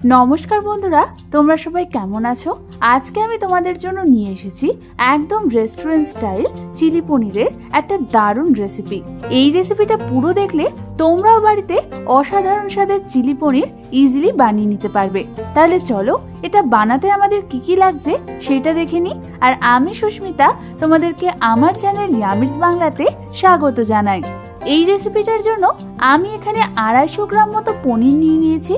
নমস্কার বন্ধুরা, তোমরা সবাই কেমন আছো? আজকে আমি তোমাদের জন্য নিয়ে এসেছি একদম রেস্টুরেন্ট স্টাইল চিলি পনিরের একটা দারুণ রেসিপি। এই রেসিপিটা পুরো দেখলে তোমরাও বাড়িতে অসাধারণ স্বাদের চিলি পনির ইজিলি বানিয়ে নিতে পারবে। তাহলে চলো এটা বানাতে আমাদের কি কি লাগছে সেটা দেখে নিই। আর আমি সুস্মিতা তোমাদেরকে আমার চ্যানেল ইয়ামিরস বাংলাতে স্বাগত জানাই। এই রেসিপিটার জন্য আমি এখানে 250 গ্রাম মতো পনির নিয়ে নিয়েছি।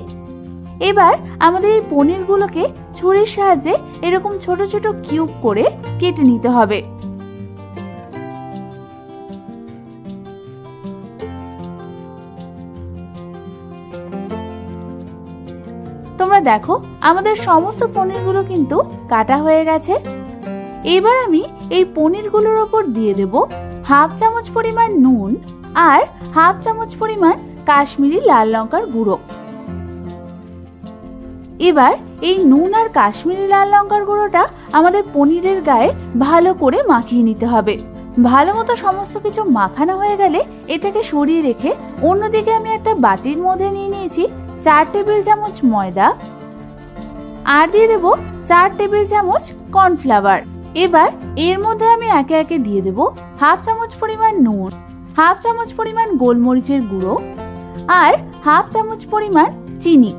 এবার আমাদের এই পনিরগুলোকে ছুরির সাহায্যে এরকম ছোট ছোট কিউব করে কেটে নিতে হবে। তোমরা দেখো আমাদের সমস্ত পনিরগুলো কিন্তু কাটা হয়ে গেছে। এবার আমি এই পনিরগুলোর ওপর দিয়ে দেব হাফ চামচ পরিমাণ নুন আর হাফ চামচ পরিমাণ কাশ্মীরি লাল লঙ্কার গুঁড়ো। এবার এই নুন আর কাশ্মীরি লাল লঙ্কার গুঁড়োটা আমাদের পনিরের গায়ে ভালো করে মাখিয়ে নিতে হবে। ভালো মতো সমস্ত কিছু মাখানো হয়ে গেলে এটাকে সরিয়ে রেখে অন্যদিকে আমি একটা বাটির মধ্যে নিয়ে নিয়েছি 4 টেবিল চামচ ময়দা আর দিয়ে দেব 4 টেবিল চামচ কর্নফ্লাওয়ার। এবার এর মধ্যে আমি একে একে দিয়ে দেব হাফ চামচ পরিমাণ নুন, হাফ চামচ পরিমাণ গোলমরিচের গুঁড়ো আর হাফ চামচ পরিমাণ চিনি।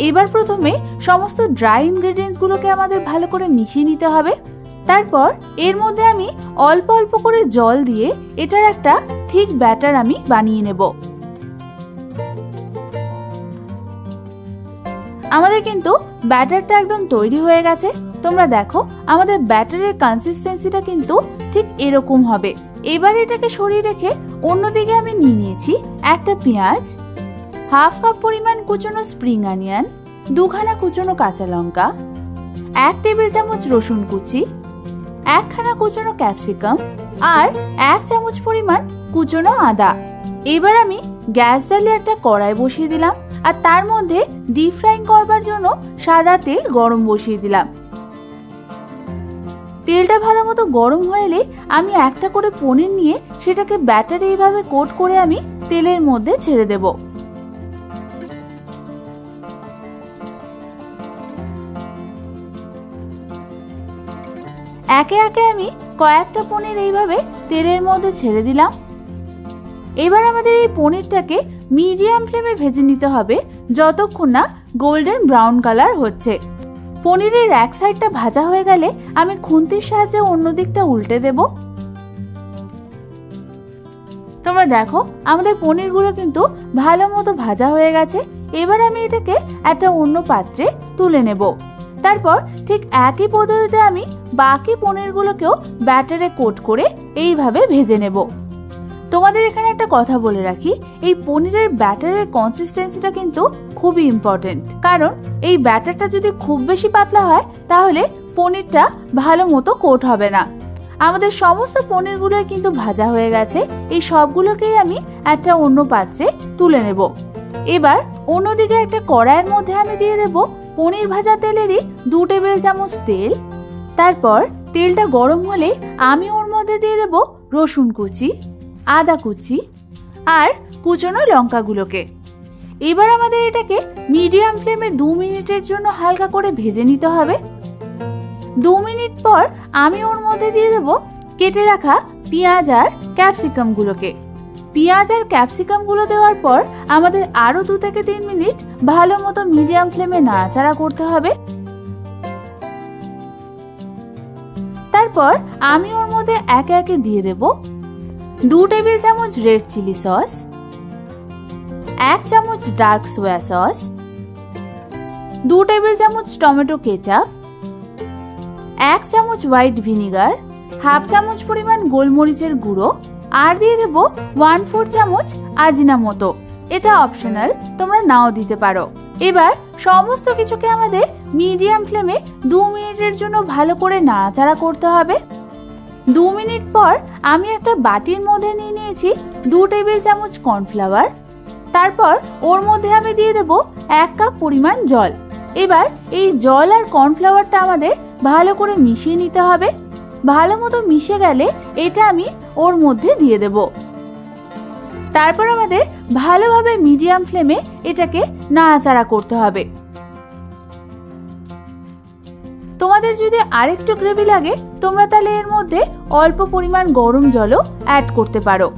এবার প্রথমে সমস্ত ড্রাই ইনগ্রেডিয়েন্টস গুলোকে আমাদের ভালো করে মিশিয়ে নিতে হবে। তারপর এর মধ্যে আমি অল্প অল্প করে জল দিয়ে এটার একটা থিক ব্যাটার আমি বানিয়ে নেব। আমাদের কিন্তু ব্যাটারটা একদম তৈরি হয়ে গেছে। তোমরা দেখো আমাদের ব্যাটারের কনসিস্টেন্সিটা কিন্তু ঠিক এরকম হবে। এবার এটাকে সরিয়ে রেখে অন্যদিকে আমি নিয়ে নিয়েছি একটা পেঁয়াজ, হাফ কাপ পরিমাণ কুচনো স্প্রিং অনিয়ন, 2 খানা কুচনো কাঁচা লঙ্কা, 1 টেবিল চামচ রসুন কুচি, 1 খানা কুচনো ক্যাপসিকাম আর 1 চামচ পরিমাণ কুচনো আদা। এবার আমি গ্যাস জ্বালিয়ে একটা কড়াই বসিয়ে দিলাম আর তার মধ্যে ডিপ ফ্রাইং করবার জন্য সাদা তেল গরম বসিয়ে দিলাম। তেলটা ভালো মতো গরম হয়ে এলে আমি একটা করে পনির নিয়ে সেটাকে ব্যাটারে এইভাবে কোট করে আমি তেলের মধ্যে ছেড়ে দেব। একে একে আমি কয়েকটা পনির এইভাবে তেলের মধ্যে ছেড়ে দিলাম। এবার আমাদের এই পনিরটাকে মিডিয়াম ফ্লেমে ভেজে নিতে হবে যতক্ষণ না গোল্ডেন ব্রাউন কালার হচ্ছে। পনিরের এক সাইডটা ভাজা হয়ে গেলে আমি খুন্তির সাহায্যে অন্য দিকটা উল্টে দেব। তোমরা দেখো আমাদের পনিরগুলো কিন্তু ভালো মতো ভাজা হয়ে গেছে। এবার আমি এটাকে একটা অন্য পাত্রে তুলে নেব। তারপর ঠিক একই পদ্ধতিতে আমি বাকি পনিরগুলোকেও ব্যাটারে কোট করে এইভাবে ভেজে নেব। তোমাদের এখানে একটা কথা বলে রাখি, এই পনিরের ব্যাটারের কনসিস্টেন্সিটা কিন্তু খুবই ইম্পর্টেন্ট। কারণ এই ব্যাটারটা যদি খুব বেশি পাতলা হয় তাহলে পনিরটা ভালো মতো কোট হবে না। আমাদের সমস্ত পনিরগুলোই কিন্তু ভাজা হয়ে গেছে। এই সবগুলোকেই আমি একটা অন্য পাত্রে তুলে নেব। এবার অন্যদিকে একটা কড়াইয়ের মধ্যে আমি দিয়ে দেব পনির ভাজা তেলেরই 2 টেবিল চামচ তেল। তারপর তেলটা গরম হলে আমি ওর মধ্যে দিয়ে দেব রসুন কুচি, আদা কুচি আর কুচনো লঙ্কাগুলোকে। এবার আমাদের এটাকে মিডিয়াম ফ্লেমে 2 মিনিটের জন্য হালকা করে ভেজে নিতে হবে। 2 মিনিট পর আমি ওর মধ্যে দিয়ে দেব কেটে রাখা পেঁয়াজ আর ক্যাপসিকাম গুলোকে। পেঁয়াজ আর ক্যাপসিকাম গুলো দেওয়ার পর আমাদের আরো 2 থেকে 3 মিনিট ভালো মতো মিডিয়াম ফ্লেমে নাড়াচাড়া করতে হবে। তারপর আমি ওর মধ্যে একে একে দিয়ে দেব 2 টেবিল চামচ রেড চিলি সস, 1 চামচ ডার্ক সোয়া সস, 2 টেবিল চামচ টমেটো কেচাপ, 1 চামচ হোয়াইট ভিনিগার, হাফ চামচ পরিমাণ গোলমরিচের গুঁড়ো আর দিয়ে দেব 1/4 চামচ আজিনামোটো। এটা অপশনাল, তোমরা নাও দিতে পারো। এবার সমস্ত কিছুকে আমাদের মিডিয়াম ফ্লেমে 2 মিনিটের জন্য ভালো করে নাড়াচাড়া করতে হবে। 2 মিনিট পর আমি একটা বাটির মধ্যে নিয়ে নিয়েছি 2 টেবিল চামচ কর্নফ্লাওয়ার। তারপর ওর মধ্যে আমি দিয়ে দেব 1 কাপ পরিমাণ জল। এবার এই জল আর কর্নফ্লাওয়ারটা আমাদের ভালো করে মিশিয়ে নিতে হবে। ভালো মতো মিশে গেলে এটা আমি ওর মধ্যে দিয়ে দেব। তারপর আমাদের ভালোভাবে মিডিয়াম ফ্লেমে এটাকে নাড়াচাড়া করতে হবে। তোমাদের যদি আরেকটু গ্রেভি লাগে তোমরা তাহলে এর মধ্যে অল্প পরিমাণ গরম জলও অ্যাড করতে পারো।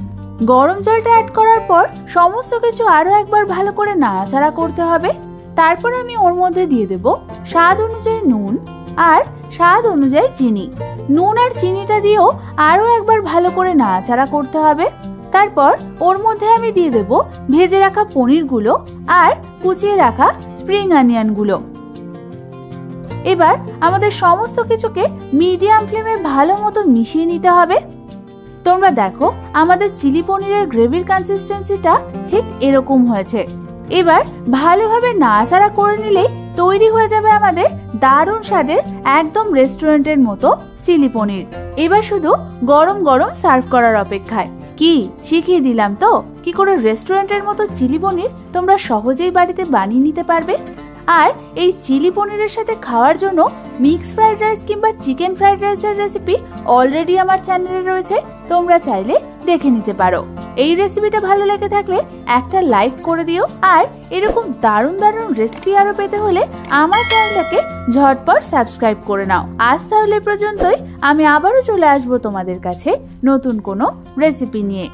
গরম জলটা অ্যাড করার পর সমস্ত কিছু আরো একবার ভালো করে নাড়াচাড়া করতে হবে। তারপর আমি ওর মধ্যে দিয়ে দেব স্বাদ অনুযায়ী নুন আর স্বাদ অনুযায়ী চিনি। নুন আর চিনিটা দিয়েও আরো একবার ভালো করে নাড়াচাড়া করতে হবে। তারপর ওর মধ্যে আমি দিয়ে দেব ভেজে রাখা পনিরগুলো আর কুচিয়ে রাখা স্প্রিং অনিয়নগুলো। এবার আমাদের সমস্ত কিছুকে মিডিয়াম ফ্লেমে ভালো মতো মিশিয়ে নিতে হবে। তোমরা দেখো আমাদের চিলি পনিরের গ্রেভির কনসিস্টেন্সিটা ঠিক এরকম হয়েছে। এবার ভালোভাবে নাড়াচাড়া করে নিলেই তৈরি হয়ে যাবে আমাদের দারুণ স্বাদের একদম রেস্টুরেন্টের মতো চিলি পনির। এবার শুধু গরম গরম সার্ভ করার অপেক্ষায়। কি শিখিয়ে দিলাম তো কি করে রেস্টুরেন্টের মতো চিলি পনির তোমরা সহজেই বাড়িতে বানিয়ে নিতে পারবে। আর এই চিলি পনিরের সাথে খাওয়ার জন্য মিক্স ফ্রাইড রাইস কিংবা চিকেন ফ্রাইড রাইসের রেসিপি অলরেডি আমার চ্যানেলে রয়েছে, তোমরা চাইলে দেখে নিতে পারো। এই রেসিপিটা ভালো লেগে থাকলে একটা লাইক করে দিও। আর এরকম দারুণ দারুণ রেসিপি আরো পেতে হলে আমার চ্যানেলটাকে ঝটপট সাবস্ক্রাইব করে নাও। আজ তাহলে পর্যন্তই, আমি আবারও চলে আসবো তোমাদের কাছে নতুন কোনো রেসিপি নিয়ে।